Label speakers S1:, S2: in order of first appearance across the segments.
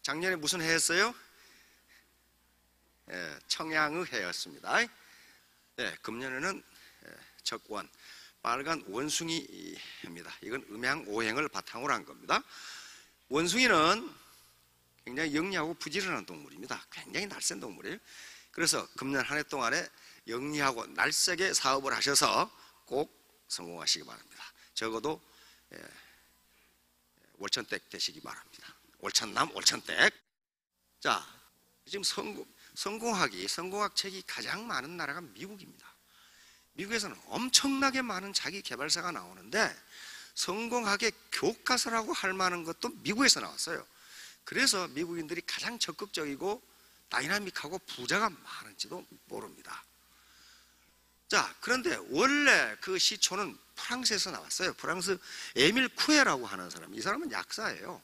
S1: 작년에 무슨 해였어요? 청양의 해였습니다. 금년에는 적원, 빨간 원숭이 해입니다. 이건 음양오행을 바탕으로 한 겁니다. 원숭이는 굉장히 영리하고 부지런한 동물입니다. 굉장히 날쌘 동물이에요. 그래서 금년 한 해 동안에 영리하고 날쌔게 사업을 하셔서 꼭 성공하시기 바랍니다. 적어도 월천댁 되시기 바랍니다. 월천남 월천댁. 자, 지금 성공학 책이 가장 많은 나라가 미국입니다. 미국에서는 엄청나게 많은 자기 개발사가 나오는데 성공학의 교과서라고 할 만한 것도 미국에서 나왔어요. 그래서 미국인들이 가장 적극적이고 다이나믹하고 부자가 많은지도 모릅니다. 자, 그런데 원래 그 시초는 프랑스에서 나왔어요. 프랑스 에밀 쿠에라고 하는 사람, 이 사람은 약사예요.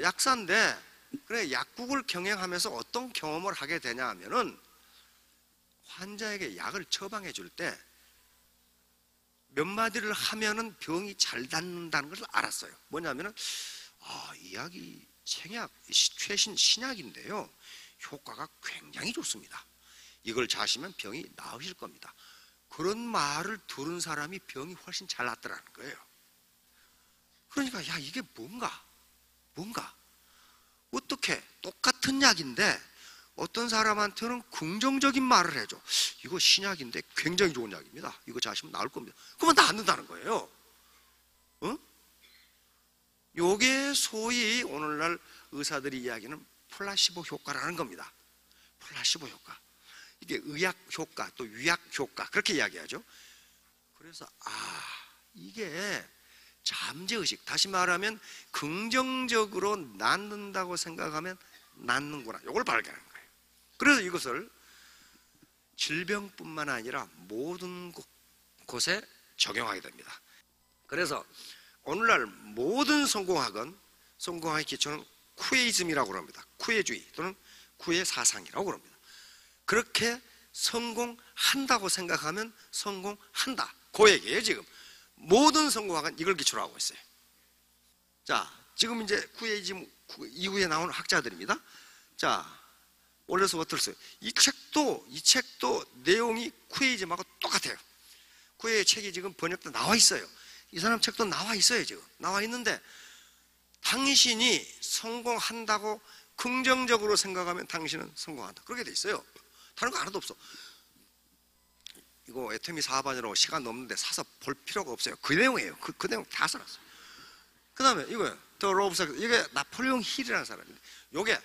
S1: 약사인데 그래, 약국을 경영하면서 어떤 경험을 하게 되냐 하면은 환자에게 약을 처방해 줄 때 몇 마디를 하면은 병이 잘 낫는다는 것을 알았어요. 뭐냐면은 이 약이 최신 신약인데요, 효과가 굉장히 좋습니다. 이걸 자시면 병이 나으실 겁니다. 그런 말을 들은 사람이 병이 훨씬 잘 낫더라는 거예요. 그러니까 야, 이게 뭔가 어떻게 똑같은 약인데 어떤 사람한테는 긍정적인 말을 해줘. 이거 신약인데 굉장히 좋은 약입니다. 이거 자시면 나을 겁니다. 그러면 낫는다는 거예요. 요게 소위 오늘날 의사들이 이야기하는 플라시보 효과라는 겁니다. 플라시보 효과. 이게 의학 효과 또 유약 효과 그렇게 이야기하죠. 그래서 이게 잠재의식, 다시 말하면 긍정적으로 낫는다고 생각하면 낫는구나, 이걸 발견한 거예요. 그래서 이것을 질병뿐만 아니라 모든 곳에 적용하게 됩니다. 그래서 오늘날 모든 성공학의 기초는 쿠에이즘이라고 합니다. 쿠에주의 또는 쿠에 사상이라고 합니다. 그렇게 성공한다고 생각하면 성공한다, 그 얘기예요. 지금 모든 성공학은 이걸 기초로 하고 있어요. 자, 지금 이제 쿠에이즘 이후에 나온 학자들입니다. 자, 올려서부터 이 책도 내용이 쿠에이즘하고 똑같아요. 쿠에의 책이 지금 번역도 나와 있어요. 이 사람 책도 나와 있어요. 지금 나와 있는데 당신이 성공한다고 긍정적으로 생각하면 당신은 성공한다, 그렇게 돼 있어요. 다른 거 하나도 없어. 이거 애터미 4반이라고 시간 넘는데 사서 볼 필요가 없어요. 그 내용이에요. 그 내용 다 써놨어요. 그 다음에 이거요, The Law of Success. 이게 나폴레옹 힐이라는 사람인데 이게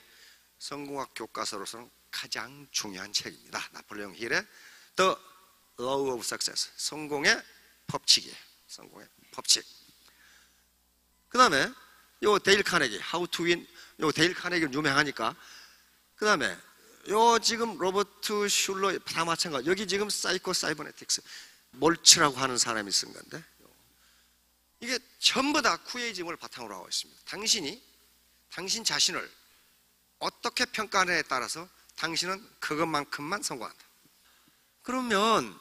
S1: 성공학 교과서로서는 가장 중요한 책입니다. 나폴레옹 힐의 The Law of Success, 성공의 법칙이에요. 성공의 법칙. 그 다음에 요 데일 카네기, How to Win. 요 데일 카네기는 유명하니까. 그 다음에 요 지금 로버트 슐러 다 마찬가지. 여기 지금 사이코 사이버네틱스 몰츠라고 하는 사람이 쓴 건데 이게 전부 다 쿠에이즘을 바탕으로 하고 있습니다. 당신 자신을 어떻게 평가하느냐에 따라서 당신은 그것만큼만 성공한다. 그러면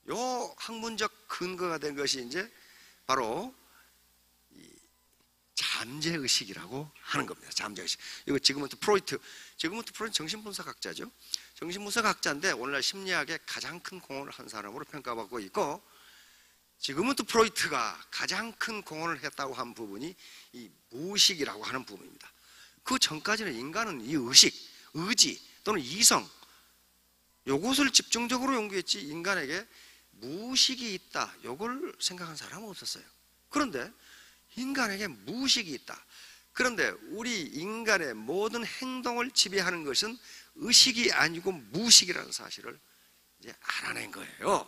S1: 요 학문적 근거가 된 것이 이제 바로 잠재의식이라고 하는 겁니다. 잠재의식. 이거 지그문트 프로이트 정신분석학자죠. 정신분석학자인데 오늘날 심리학에 가장 큰 공헌을 한 사람으로 평가받고 있고, 지그문트 프로이트가 가장 큰 공헌을 했다고 한 부분이 이 무의식이라고 하는 부분입니다. 그 전까지는 인간은 이 의식, 의지 또는 이성, 요것을 집중적으로 연구했지 인간에게 무의식이 있다, 요걸 생각한 사람은 없었어요. 그런데 인간에게 무의식이 있다. 그런데 우리 인간의 모든 행동을 지배하는 것은 의식이 아니고 무의식이라는 사실을 이제 알아낸 거예요.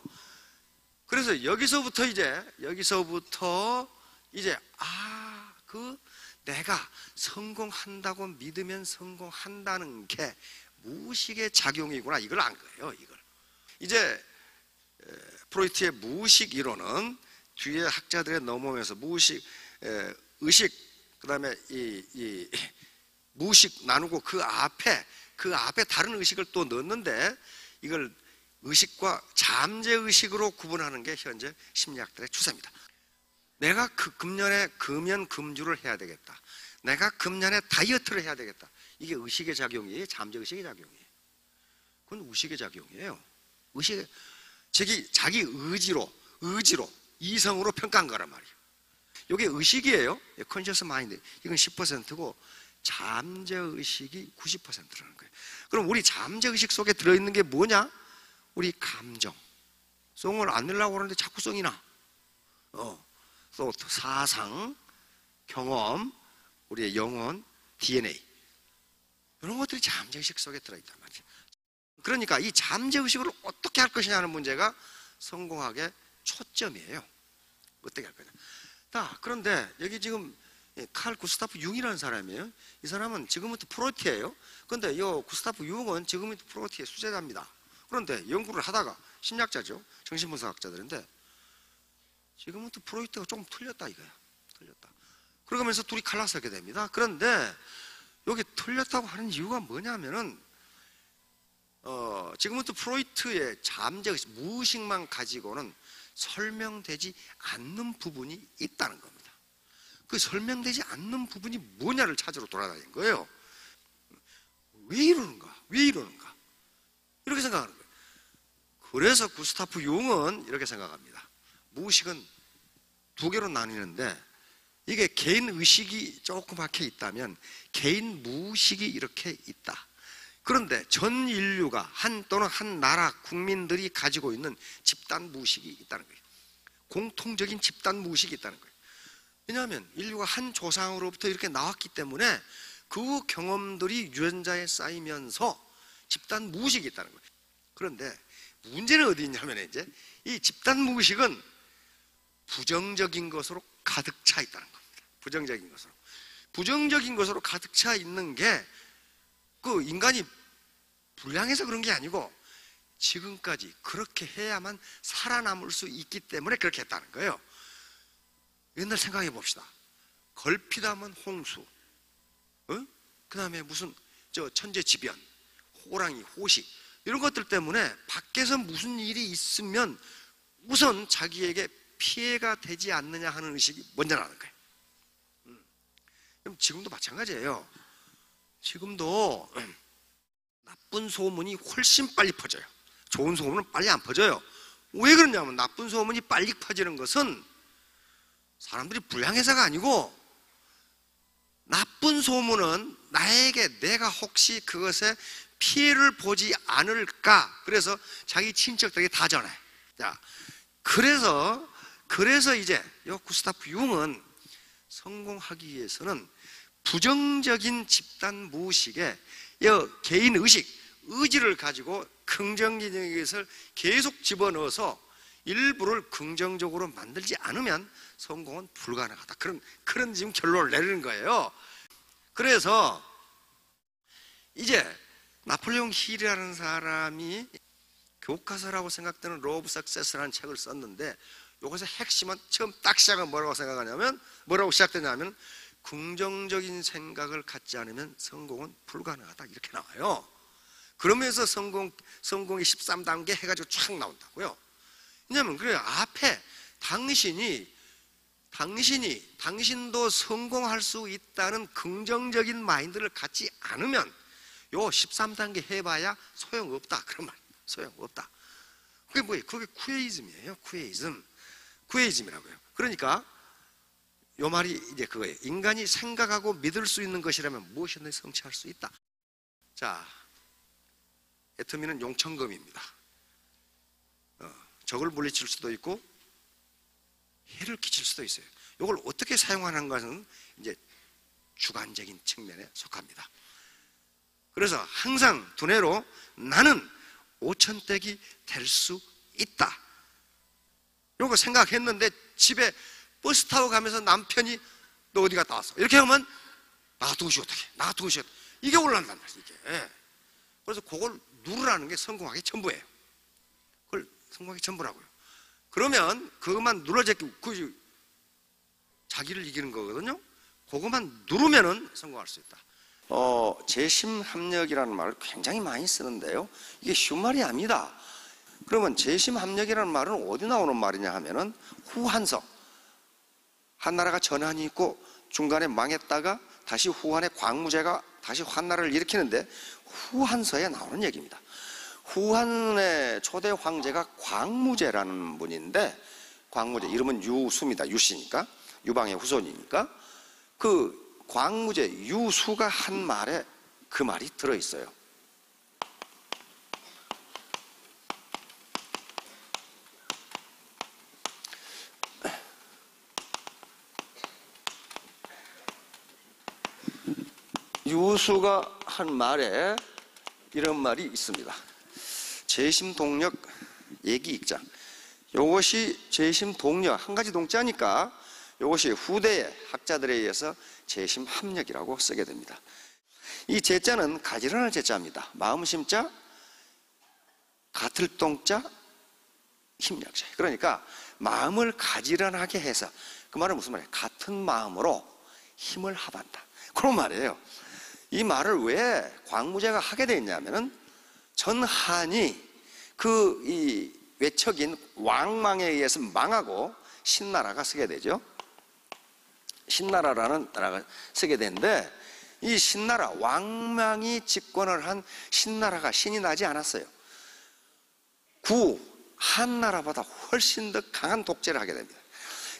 S1: 그래서 여기서부터 이제 내가 성공한다고 믿으면 성공한다는 게 무의식의 작용이구나, 이걸 안 거예요. 이걸 이제 프로이트의 무의식 이론은 뒤에 학자들에 넘어오면서 무의식, 의식, 그 다음에 이 무의식 나누고 그 앞에 다른 의식을 또 넣었는데 이걸 의식과 잠재의식으로 구분하는 게 현재 심리학들의 추세입니다. 내가 금년에 금연금주를 해야 되겠다. 내가 금년에 다이어트를 해야 되겠다. 이게 의식의 작용이에요? 잠재의식의 작용이에요? 그건 의식의 작용이에요. 자기 의지로 이성으로 평가한 거란 말이에요. 이게 의식이에요. 컨셔스 마인드. 이건 10%고 잠재의식이 90%라는 거예요. 그럼 우리 잠재의식 속에 들어있는 게 뭐냐? 우리 감정. 송을 안 내려고 하는데 자꾸 송이 나. 또 사상, 경험, 우리의 영혼, DNA. 이런 것들이 잠재의식 속에 들어있단 말이에요. 그러니까 이 잠재의식을 어떻게 할 것이냐는 문제가 성공학의 초점이에요. 어떻게 할 거냐. 자, 그런데 여기 지금 칼 구스타프 융이라는 사람이에요. 이 사람은 지금부터 프로이트예요. 그런데 이 구스타프 융은 지금부터 프로이트의 수제자입니다. 그런데 연구를 하다가 심리학자죠. 정신분석학자들인데 지금부터 프로이트가 조금 틀렸다 이거야. 틀렸다. 그러면서 둘이 갈라서게 됩니다. 그런데 여기 틀렸다고 하는 이유가 뭐냐면은 지금부터 프로이트의 잠재의식, 무의식만 가지고는 설명되지 않는 부분이 있다는 겁니다. 그 설명되지 않는 부분이 뭐냐를 찾으러 돌아다닌 거예요. 왜 이러는가? 왜 이러는가? 이렇게 생각하는 거예요. 그래서 구스타프 융은 이렇게 생각합니다. 무의식은 두 개로 나뉘는데 이게 개인 의식이 조금 박혀 있다면 개인 무의식이 이렇게 있다. 그런데 전 인류가 또는 한 나라 국민들이 가지고 있는 집단 무의식이 있다는 거예요. 공통적인 집단 무의식이 있다는 거예요. 왜냐하면 인류가 한 조상으로부터 이렇게 나왔기 때문에 그 경험들이 유전자에 쌓이면서 집단 무의식이 있다는 거예요. 그런데 문제는 어디 있냐면 이제 이 집단 무의식은 부정적인 것으로 가득 차 있다는 겁니다. 부정적인 것으로 가득 차 있는 게 그 인간이 불량해서 그런 게 아니고 지금까지 그렇게 해야만 살아남을 수 있기 때문에 그렇게 했다는 거예요. 옛날 생각해 봅시다. 걸핏하면 홍수, 그 다음에 무슨 천재지변, 호랑이, 호시 이런 것들 때문에 밖에서 무슨 일이 있으면 우선 자기에게 피해가 되지 않느냐 하는 의식이 먼저 나는 거예요. 그럼 지금도 마찬가지예요. 지금도 나쁜 소문이 훨씬 빨리 퍼져요. 좋은 소문은 빨리 안 퍼져요. 왜 그러냐면 나쁜 소문이 빨리 퍼지는 것은 사람들이 불량해서가 아니고 나쁜 소문은 나에게 내가 혹시 그것에 피해를 보지 않을까 그래서 자기 친척들에게 다 전해. 자, 그래서 이제 이 구스타프 융은 성공하기 위해서는 부정적인 집단 무의식에 개인 의지를 가지고 긍정적인 것을 계속 집어넣어서 일부를 긍정적으로 만들지 않으면 성공은 불가능하다. 그런 지금 결론을 내리는 거예요. 그래서 이제 나폴레옹 힐이라는 사람이 교과서라고 생각되는 로 오브 석세스라는 책을 썼는데 이것의 핵심은 처음 딱 시작은 뭐라고 시작되냐면 긍정적인 생각을 갖지 않으면 성공은 불가능하다 이렇게 나와요. 그러면서 성공의 13단계 해가지고 쫙 나온다고요. 왜냐하면 그래요. 앞에 당신도 성공할 수 있다는 긍정적인 마인드를 갖지 않으면 요 13단계 해봐야 소용없다 그런 말. 소용없다. 그게 뭐예요? 그게 쿠에이즘이에요. 쿠에이즘이라고요. 그러니까 요 말이 이제 그거예요. 인간이 생각하고 믿을 수 있는 것이라면 무엇이든 성취할 수 있다. 자, 애터미는 용천검입니다. 적을 물리칠 수도 있고 해를 끼칠 수도 있어요. 이걸 어떻게 사용하는 것은 이제 주관적인 측면에 속합니다. 그래서 항상 두뇌로 나는 5천댁이 될 수 있다. 이거 생각했는데 집에 버스 타고 가면서 남편이 너 어디 갔다 왔어? 이렇게 하면 나가두고 쉬어 어떡해. 이게 올라간단 말이에요. 이게. 그래서 그걸 누르라는 게 성공하기 전부예요. 그걸 성공하기 전부라고요. 그러면 그것만 눌러제끼고 자기를 이기는 거거든요. 그것만 누르면은 성공할 수 있다. 재심합력이라는 말을 굉장히 많이 쓰는데요. 이게 쉬운 말이 아닙니다. 그러면 재심합력이라는 말은 어디 나오는 말이냐 하면은 후한석. 한 나라가 전환이 있고 중간에 망했다가 다시 후한의 광무제가 다시 환나라를 일으키는데 후한서에 나오는 얘기입니다. 후한의 초대 황제가 광무제라는 분인데, 광무제 이름은 유수입니다. 유씨니까, 유방의 후손이니까. 그 광무제 유수가 한 말에 그 말이 들어있어요. 유수가 한 말에 이런 말이 있습니다. 재심동력 얘기익장. 이것이 재심동력, 한 가지 동자니까 이것이 후대의 학자들에 의해서 재심합력이라고 쓰게 됩니다. 이 제자는 가지런할 제자입니다. 마음심자, 같을 동자, 힘력자. 그러니까 마음을 가지런하게 해서, 그 말은 무슨 말이에요? 같은 마음으로 힘을 합한다, 그런 말이에요. 이 말을 왜 광무제가 하게 되었냐면은, 전한이 이 외척인 왕망에 의해서 망하고 신나라가 서게 되죠. 신나라라는 나라가 서게 되는데, 이 신나라, 왕망이 집권을 한 신나라가 신이 나지 않았어요. 한나라보다 훨씬 더 강한 독재를 하게 됩니다.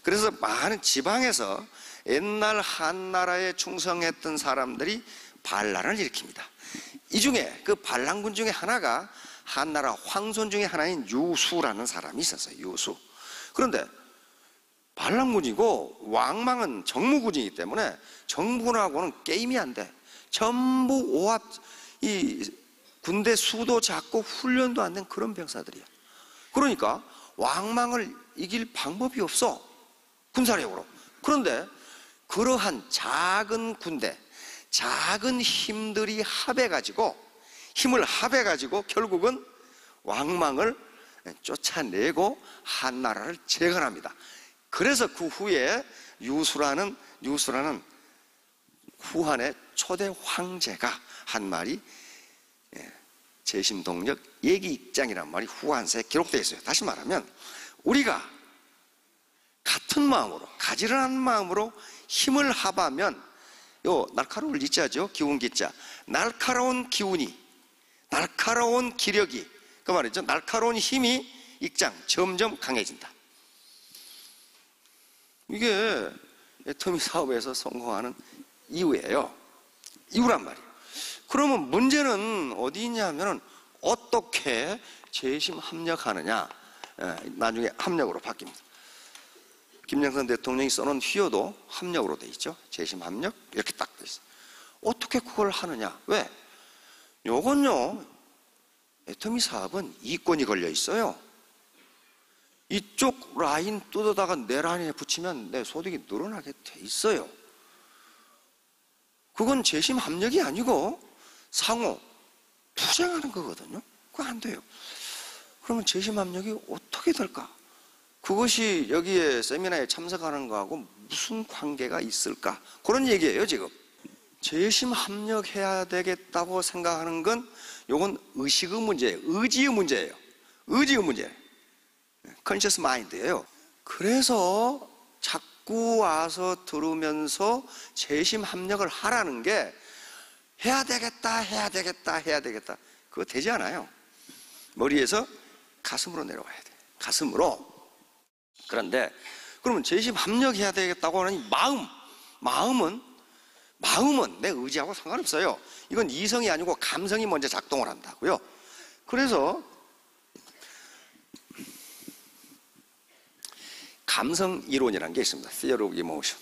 S1: 그래서 많은 지방에서 옛날 한나라에 충성했던 사람들이 반란을 일으킵니다. 이 중에 그 반란군 중에 하나가 한나라 황손 중에 하나인 유수라는 사람이 있었어요. 유수. 그런데 반란군이고 왕망은 정무군이기 때문에 정부군하고는 게임이 안 돼. 전부 오합, 이 군대 수도 작고 훈련도 안 된 그런 병사들이야. 그러니까 왕망을 이길 방법이 없어, 군사력으로. 그런데 그러한 작은 군대, 작은 힘들이 힘을 합해가지고 결국은 왕망을 쫓아내고 한나라를 재건합니다. 그래서 그 후에 유수라는 후한의 초대 황제가 한 말이 재심동력 얘기익장이라는 말이 후한서에 기록되어 있어요. 다시 말하면 우리가 같은 마음으로, 가지런한 마음으로 힘을 합하면, 요 날카로울 이자죠. 기운기자. 날카로운 기운이, 날카로운 기력이, 그 말이죠. 날카로운 힘이 익장, 점점 강해진다. 이게 애터미 사업에서 성공하는 이유예요. 이유란 말이에요. 그러면 문제는 어디 있냐면은 어떻게 재심합력하느냐. 나중에 합력으로 바뀝니다. 김영삼 대통령이 써놓은 휘어도 합력으로 돼 있죠. 재심합력 이렇게 딱 돼 있어요. 어떻게 그걸 하느냐? 왜? 요건요, 애터미 사업은 이권이 걸려 있어요. 이쪽 라인 뜯어다가 내 라인에 붙이면 내 소득이 늘어나게 돼 있어요. 그건 재심합력이 아니고 상호 투쟁하는 거거든요. 그거 안 돼요. 그러면 재심합력이 어떻게 될까? 그것이 여기에 세미나에 참석하는 거하고 무슨 관계가 있을까? 그런 얘기예요, 지금. 재심합력해야 되겠다고 생각하는 건, 요건 의식의 문제예요. 의지의 문제예요. 의지의 문제. 컨셔스 마인드예요. 그래서 자꾸 와서 들으면서 재심합력을 하라는 게, 해야 되겠다. 그거 되지 않아요. 머리에서 가슴으로 내려와야 돼. 가슴으로. 그런데 그러면 재심합력해야 되겠다고 하는 마음은 내 의지하고 상관없어요. 이건 이성이 아니고 감성이 먼저 작동을 한다고요. 그래서 감성 이론이라는 게 있습니다. Theory of Emotion.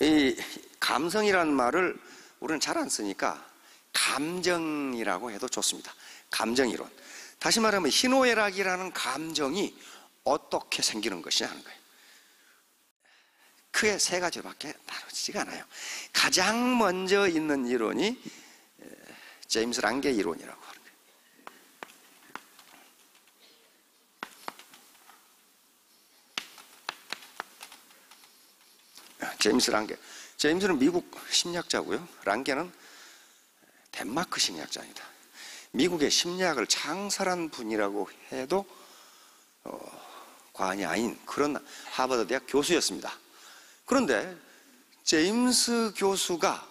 S1: 이 감성이라는 말을 우리는 잘 안 쓰니까 감정이라고 해도 좋습니다. 감정 이론. 다시 말하면 희노애락이라는 감정이 어떻게 생기는 것이냐 하는 거예요. 크게 세 가지로밖에 나눠지지가 않아요. 가장 먼저 있는 이론이 제임스 랑게 이론이라고 하는 거예요. 제임스 랑게. 제임스는 미국 심리학자고요. 랑게는 덴마크 심리학자입니다. 미국의 심리학을 창설한 분이라고 해도 과언이 아닌 그런 하버드 대학 교수였습니다. 그런데 제임스 교수가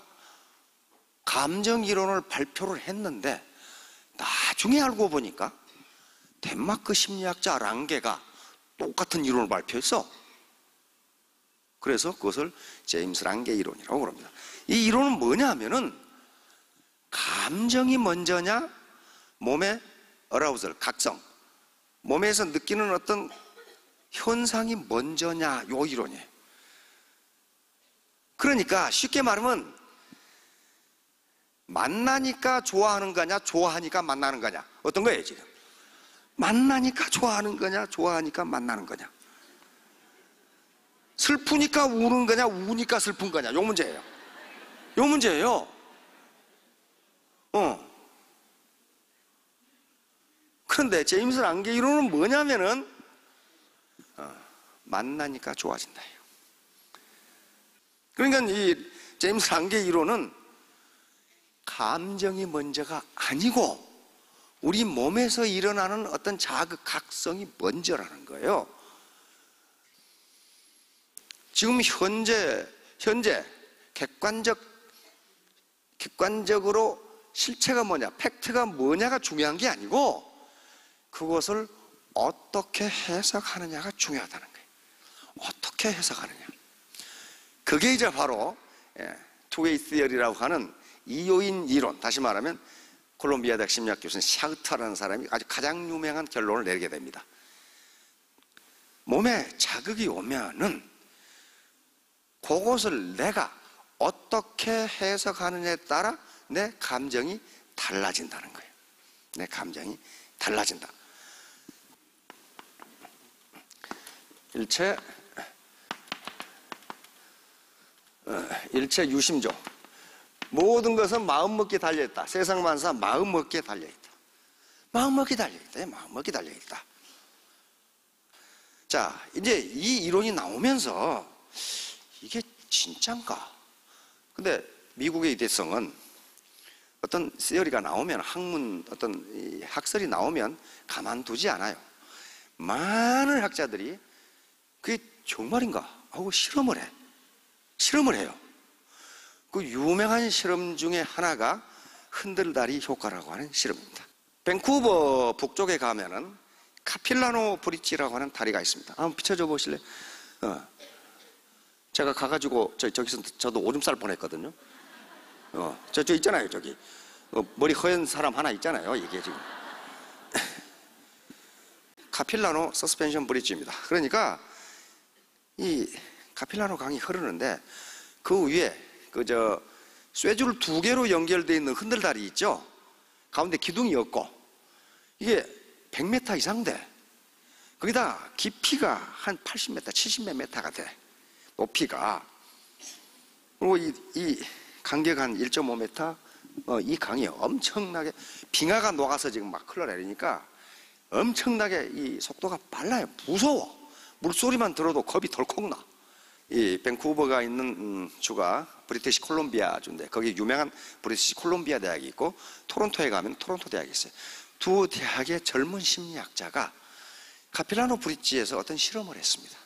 S1: 감정 이론을 발표를 했는데 나중에 알고 보니까 덴마크 심리학자 랑게가 똑같은 이론을 발표했어. 그래서 그것을 제임스 랑게 이론이라고 그럽니다. 이 이론은 뭐냐 하면은 감정이 먼저냐, 몸의 어라우절, 각성, 몸에서 느끼는 어떤 현상이 먼저냐, 요 이론이에요. 그러니까 쉽게 말하면 만나니까 좋아하는 거냐, 좋아하니까 만나는 거냐, 어떤 거예요 지금? 만나니까 좋아하는 거냐, 좋아하니까 만나는 거냐, 슬프니까 우는 거냐, 우니까 슬픈 거냐, 요 문제예요. 요 문제예요. 그런데 제임스 랑게 이론은 뭐냐면은 만나니까 좋아진다. 그러니까 이 제임스 랑게 이론은 감정이 먼저가 아니고 우리 몸에서 일어나는 어떤 자극, 각성이 먼저라는 거예요. 지금 현재 객관적으로 실체가 뭐냐, 팩트가 뭐냐가 중요한 게 아니고 그것을 어떻게 해석하느냐가 중요하다는 거예요. 어떻게 해석하느냐. 그게 이제 바로 투웨이 시어리라고 하는 이요인 이론, 다시 말하면 콜롬비아 대학 심리학 교수인 샤흐터라는 사람이 아주 가장 유명한 결론을 내리게 됩니다. 몸에 자극이 오면은 그것을 내가 어떻게 해석하느냐에 따라 내 감정이 달라진다는 거예요. 내 감정이 달라진다. 일체 유심조. 모든 것은 마음먹기에 달려있다. 세상 만사 마음먹기에 달려있다. 마음먹기에 달려있다. 마음먹기에 달려있다. 자, 이제 이 이론이 나오면서 이게 진짠가? 근데 미국의 대성은 어떤 시어리가 나오면, 학문, 어떤 학설이 나오면 가만두지 않아요. 많은 학자들이 그게 정말인가 하고 실험을 해요. 그 유명한 실험 중에 하나가 흔들다리 효과라고 하는 실험입니다. 밴쿠버 북쪽에 가면은 카필라노 브릿지라고 하는 다리가 있습니다. 한번 비춰줘 보실래요? 제가 가가지고 저기서 저도 오줌 쌀 뻔했거든요. 저 있잖아요, 저기 머리 허연 사람 하나 있잖아요. 이게 지금 카필라노 서스펜션 브릿지입니다. 그러니까 이 카필라노 강이 흐르는데 그 위에 쇠줄 2개로 연결되어 있는 흔들다리 있죠? 가운데 기둥이 없고 이게 100m 이상 돼. 거기다 깊이가 한 80m, 70m가 돼. 높이가. 그리고 이 간격 한 1.5m, 이 강이 엄청나게 빙하가 녹아서 지금 막 흘러내리니까 엄청나게 이 속도가 빨라요. 무서워. 물소리만 들어도 겁이 덜컥 나. 이 밴쿠버가 있는 주가 브리티시 콜롬비아 주인데 거기 유명한 브리티시 콜롬비아 대학이 있고 토론토에 가면 토론토 대학이 있어요. 두 대학의 젊은 심리학자가 카필라노 브릿지에서 어떤 실험을 했습니다.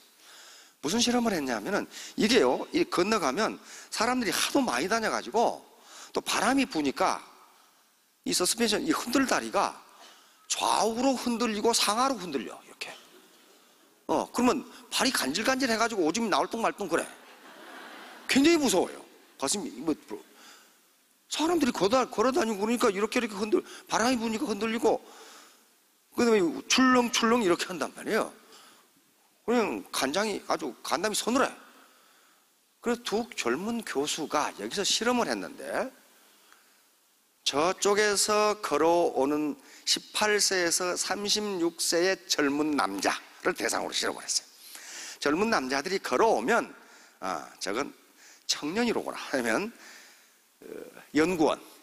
S1: 무슨 실험을 했냐면은 이게요, 이 건너가면 사람들이 하도 많이 다녀가지고 또 바람이 부니까 이 서스펜션, 이 흔들다리가 좌우로 흔들리고 상하로 흔들려, 이렇게. 그러면 발이 간질간질 해가지고 오줌이 나올 뚱 말 뚱 그래. 굉장히 무서워요. 가슴이, 사람들이 걸어다니고 그러니까 이렇게 바람이 부니까 흔들리고, 그 다음에 출렁출렁 이렇게 한단 말이에요. 그냥 간담이 서늘해. 그래서 두 젊은 교수가 여기서 실험을 했는데, 저쪽에서 걸어오는 18세에서 36세의 젊은 남자를 대상으로 실험을 했어요. 젊은 남자들이 걸어오면, 저건 청년이로구나 하면,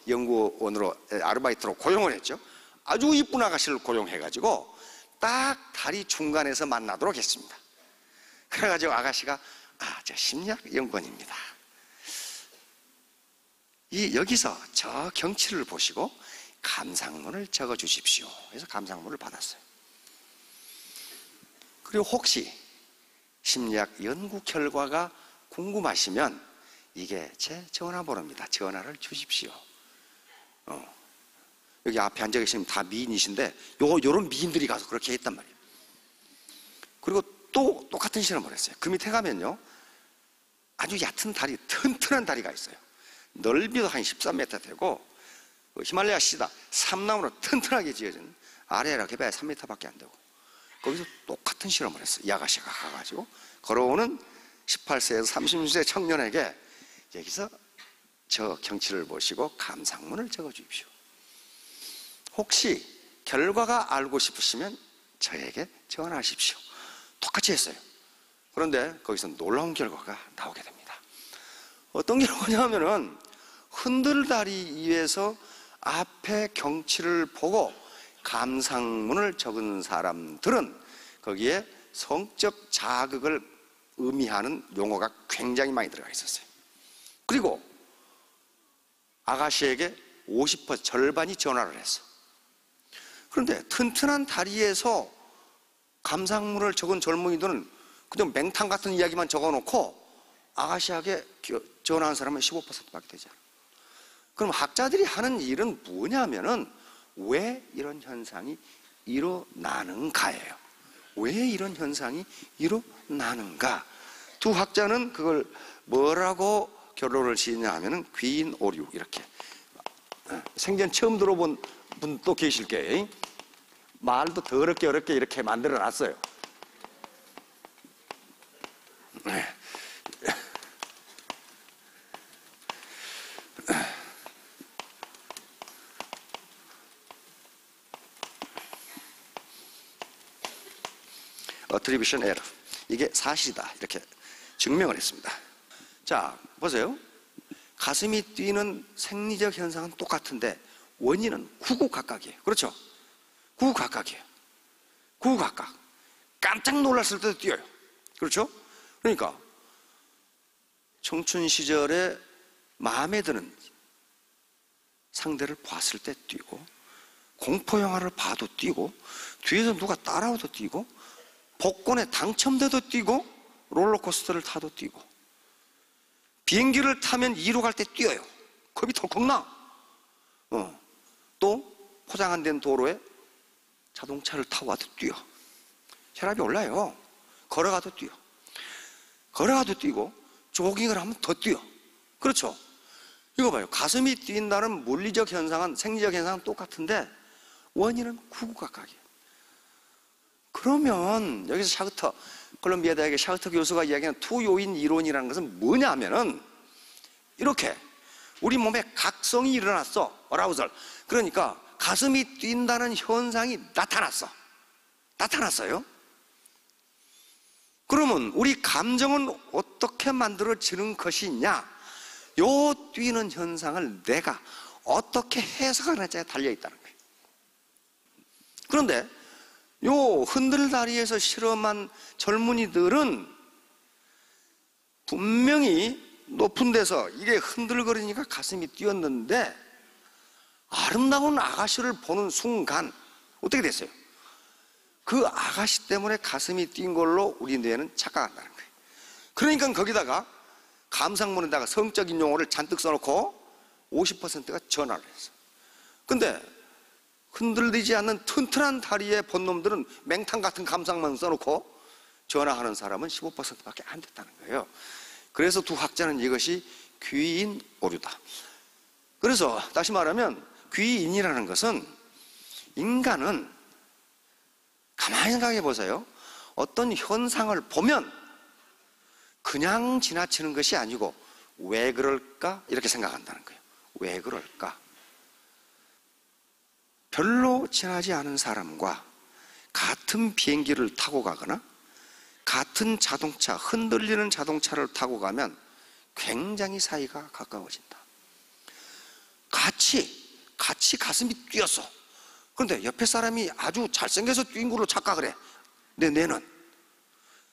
S1: 연구원으로 아르바이트로 고용을 했죠. 아주 이쁜 아가씨를 고용해가지고 딱 다리 중간에서 만나도록 했습니다. 그래가지고 아가씨가 저 심리학 연구원입니다. 여기서 저 경치를 보시고 감상문을 적어 주십시오. 그래서 감상문을 받았어요. 그리고 혹시 심리학 연구 결과가 궁금하시면 이게 제 전화번호입니다. 전화를 주십시오. 여기 앞에 앉아 계시면 다 미인이신데 요런 미인들이 가서 그렇게 했단 말이에요. 그리고 또 똑같은 실험을 했어요. 그 밑에 가면요, 아주 얕은 다리, 튼튼한 다리가 있어요. 넓이도 한 13m 되고, 히말라야 시다 삼나무로 튼튼하게 지어진, 아래라 해봐야 3m밖에 안 되고, 거기서 똑같은 실험을 했어요. 이 아가씨가 가가지고 걸어오는 18세에서 30세 청년에게 여기서 저 경치를 보시고 감상문을 적어 주십시오. 혹시 결과가 알고 싶으시면 저에게 전화하십시오. 똑같이 했어요. 그런데 거기서 놀라운 결과가 나오게 됩니다. 어떤 결과냐면은 흔들다리 위에서 앞에 경치를 보고 감상문을 적은 사람들은 거기에 성적 자극을 의미하는 용어가 굉장히 많이 들어가 있었어요. 그리고 아가씨에게 50% 절반이 전화를 했어. 그런데 튼튼한 다리에서 감상문을 적은 젊은이들은 그냥 맹탕 같은 이야기만 적어놓고 아가씨에게 전화한 사람은 15%밖에 되지 않아. 그럼 학자들이 하는 일은 뭐냐면은 왜 이런 현상이 일어나는가예요. 왜 이런 현상이 일어나는가? 두 학자는 그걸 뭐라고 결론을 지으냐 하면은 귀인 오류, 이렇게. 생전 처음 들어본 분도 계실 거예요. 말도 더럽게 어렵게 이렇게 만들어 놨어요. attribution error, 이게 사실이다, 이렇게 증명을 했습니다. 자, 보세요. 가슴이 뛰는 생리적 현상은 똑같은데 원인은 구구각각이에요. 그렇죠? 구구각각이에요. 구구각각. 깜짝 놀랐을 때도 뛰어요. 그렇죠? 그러니까 청춘 시절에 마음에 드는 상대를 봤을 때 뛰고, 공포 영화를 봐도 뛰고, 뒤에서 누가 따라와도 뛰고, 복권에 당첨돼도 뛰고, 롤러코스터를 타도 뛰고, 비행기를 타면 2로 갈 때 뛰어요. 겁이 덜컥 나. 또 포장 안 된 도로에 자동차를 타고 와도 뛰어. 혈압이 올라요. 걸어가도 뛰어. 걸어가도 뛰고, 조깅을 하면 더 뛰어. 그렇죠? 이거 봐요. 가슴이 뛴다는 물리적 현상은, 생리적 현상은 똑같은데 원인은 구구각각이에요. 그러면 여기서 샤흐터, 콜롬비아 대학의 샤흐터 교수가 이야기하는 투요인 이론이라는 것은 뭐냐 하면은 이렇게 우리 몸에 각성이 일어났어. 어라우설. 그러니까 가슴이 뛴다는 현상이 나타났어요. 그러면 우리 감정은 어떻게 만들어지는 것이냐? 요 뛰는 현상을 내가 어떻게 해석하느냐에 달려있다는 거예요. 그런데 요 흔들다리에서 실험한 젊은이들은 분명히 높은 데서 이게 흔들거리니까 가슴이 뛰었는데 아름다운 아가씨를 보는 순간 어떻게 됐어요? 그 아가씨 때문에 가슴이 뛴 걸로 우리 뇌는 착각한다는 거예요. 그러니까 거기다가 감상문에다가 성적인 용어를 잔뜩 써놓고 50%가 전화를 했어. 근데 흔들리지 않는 튼튼한 다리의 본놈들은 맹탕 같은 감상만 써놓고 전화하는 사람은 15%밖에 안 됐다는 거예요. 그래서 두 학자는 이것이 귀인 오류다. 그래서 다시 말하면 귀인이라는 것은, 인간은 가만히 생각해 보세요. 어떤 현상을 보면 그냥 지나치는 것이 아니고 왜 그럴까? 이렇게 생각한다는 거예요. 왜 그럴까? 별로 친하지 않은 사람과 같은 비행기를 타고 가거나 같은 자동차, 흔들리는 자동차를 타고 가면 굉장히 사이가 가까워진다. 같이 가슴이 뛰었어. 그런데 옆에 사람이 아주 잘생겨서 뛴 걸로 착각을 해. 근데 내는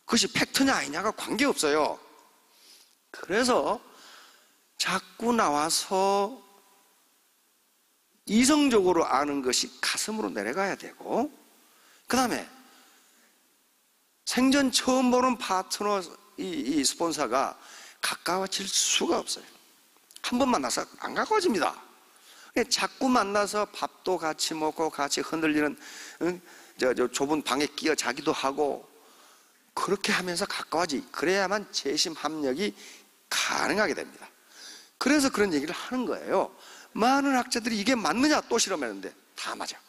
S1: 그것이 팩트냐 아니냐가 관계없어요. 그래서 자꾸 나와서 이성적으로 아는 것이 가슴으로 내려가야 되고, 그 다음에 생전 처음 보는 파트너 이 스폰서가 가까워질 수가 없어요. 한 번 만나서 안 가까워집니다. 자꾸 만나서 밥도 같이 먹고 같이 흔들리는 저 좁은 방에 끼어 자기도 하고 그렇게 하면서 가까워지. 그래야만 재심 합력이 가능하게 됩니다. 그래서 그런 얘기를 하는 거예요. 많은 학자들이 이게 맞느냐 또 실험했는데 다 맞아.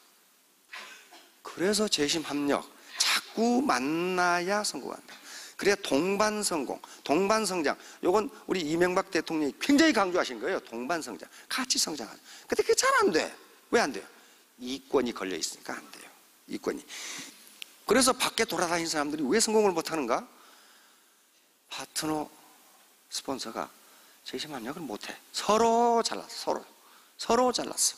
S1: 그래서 재심 합력, 자꾸 만나야 성공한다. 그래야 동반성공, 동반성장. 요건 우리 이명박 대통령이 굉장히 강조하신 거예요. 동반성장, 같이 성장하는. 근데 그게 잘 안 돼. 왜 안 돼요? 이권이 걸려 있으니까 안 돼요. 이권이. 그래서 밖에 돌아다니는 사람들이 왜 성공을 못하는가? 파트너 스폰서가 재심 합력을 못해. 서로 잘랐어. 서로 잘랐어.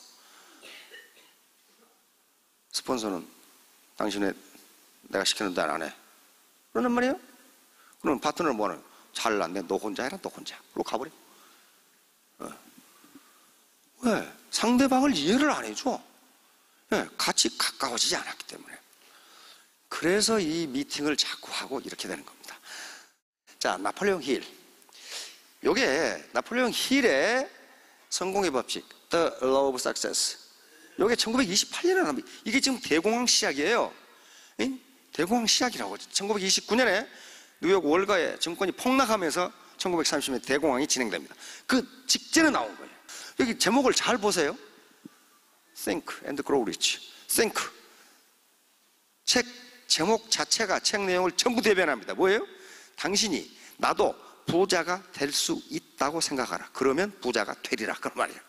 S1: 스폰서는 당신의 내가 시키는 대로 안 해. 그러는 말이에요. 그럼 파트너는 뭐는? 잘났네. 너 혼자 해라. 너 혼자. 그러고 가버려. 왜? 상대방을 이해를 안 해줘. 같이 가까워지지 않았기 때문에. 그래서 이 미팅을 자꾸 하고 이렇게 되는 겁니다. 자, 나폴레옹 힐. 요게 나폴레옹 힐의 성공의 법칙, The Law of Success. 요게 1928년에 나옵니다. 이게 지금 대공황 시작이에요. 대공황 시작이라고. 1929년에 뉴욕 월가의 증권이 폭락하면서 1930년에 대공황이 진행됩니다. 그 직전에 나온 거예요. 여기 제목을 잘 보세요. Think and Grow Rich. Think. 책 제목 자체가 책 내용을 전부 대변합니다. 뭐예요? 당신이 나도 부자가 될 수 있다고 생각하라. 그러면 부자가 되리라. 그런 말이에요.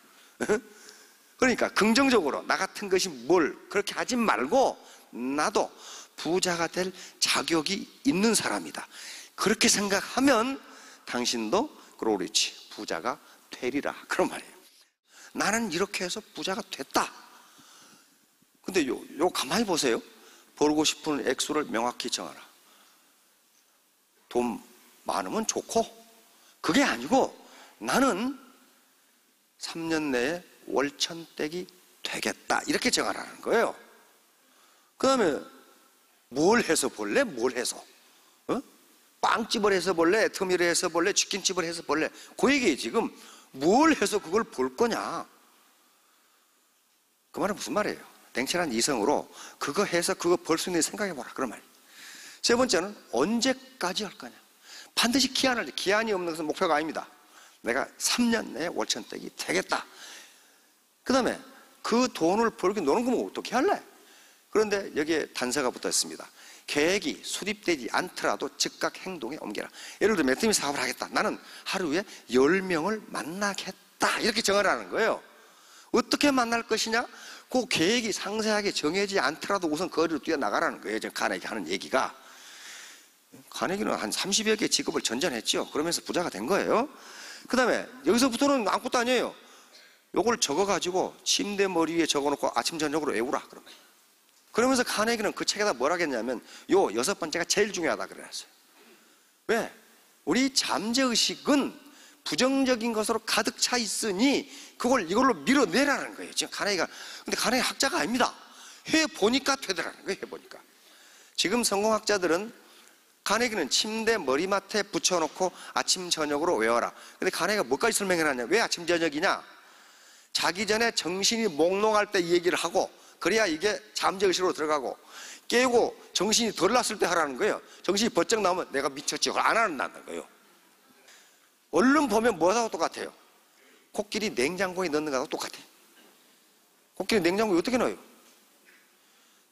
S1: 그러니까 긍정적으로 나 같은 것이 뭘 그렇게 하지 말고 나도 부자가 될 자격이 있는 사람이다. 그렇게 생각하면 당신도 Grow Rich, 부자가 되리라. 그런 말이에요. 나는 이렇게 해서 부자가 됐다. 근데 요 가만히 보세요. 벌고 싶은 액수를 명확히 정하라. 돈 많으면 좋고 그게 아니고 나는 3년 내에 월천댁이 되겠다. 이렇게 정하라는 거예요. 그 다음에 뭘 해서 볼래? 뭘 해서? 빵집을 해서 볼래? 애터미를 해서 볼래? 치킨집을 해서 볼래? 그 얘기에 지금 뭘 해서 그걸 볼 거냐? 그 말은 무슨 말이에요? 냉철한 이성으로 그거 해서 그거 벌 수 있는 생각해보라. 그런 말. 세 번째는 언제까지 할 거냐? 반드시 기한이 없는 것은 목표가 아닙니다. 내가 3년 내에 월천댁이 되겠다. 그 다음에 그 돈을 벌기 노는 거면 어떻게 할래? 그런데 여기에 단서가 붙어 있습니다. 계획이 수립되지 않더라도 즉각 행동에 옮겨라. 예를 들어 매트미 사업을 하겠다. 나는 하루에 10명을 만나겠다. 이렇게 정하라는 거예요. 어떻게 만날 것이냐? 그 계획이 상세하게 정해지지 않더라도 우선 거리로 뛰어나가라는 거예요. 지금 카네기 하는 얘기가. 카네기는 한 30여 개 직업을 전전했죠. 그러면서 부자가 된 거예요. 그 다음에 여기서부터는 아무것도 아니에요. 요걸 적어가지고 침대 머리 위에 적어놓고 아침 저녁으로 외우라. 그러면서 카네기는 그 책에다 뭐라 했냐면 요 6번째가 제일 중요하다 그랬어요. 왜? 우리 잠재의식은 부정적인 것으로 가득 차 있으니 그걸 이걸로 밀어내라는 거예요. 지금 카네기가. 근데 카네기 학자가 아닙니다. 해보니까 되더라는 거예요. 해보니까. 지금 성공학자들은 카네기는 침대 머리맡에 붙여놓고 아침 저녁으로 외워라. 근데 카네기가 뭐까지 설명해놨냐? 왜 아침 저녁이냐? 자기 전에 정신이 몽롱할 때 이 얘기를 하고 그래야 이게 잠재의식으로 들어가고 깨고 정신이 덜 났을 때 하라는 거예요. 정신이 번쩍 나오면 내가 미쳤지. 그걸 안 한다는 거예요. 얼른 보면 뭐하고 똑같아요? 코끼리 냉장고에 넣는 거하고 똑같아요. 코끼리 냉장고에 어떻게 넣어요?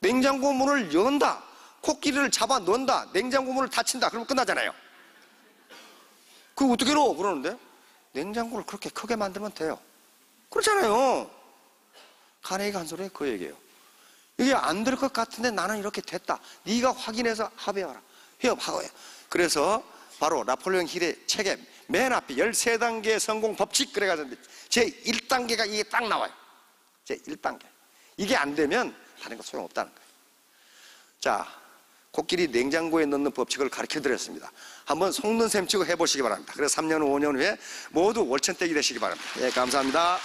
S1: 냉장고 문을 연다. 코끼리를 잡아 넣는다. 냉장고 문을 닫힌다. 그러면 끝나잖아요. 그거 어떻게 넣어? 그러는데 냉장고를 그렇게 크게 만들면 돼요. 그렇잖아요. 카네기가 한 소리에 그 얘기예요. 이게 안 될 것 같은데 나는 이렇게 됐다. 네가 확인해서 합의해라. 협하고 해. 그래서 바로 나폴레옹 힐의 책에 맨 앞에 13단계 성공 법칙 그래가지고 제 1단계가 이게 딱 나와요. 제 1단계. 이게 안 되면 다른 거 소용없다는 거예요. 자, 코끼리 냉장고에 넣는 법칙을 가르쳐 드렸습니다. 한번 속는 셈 치고 해보시기 바랍니다. 그래서 3년, 5년 후에 모두 월천댁이 되시기 바랍니다. 예, 감사합니다.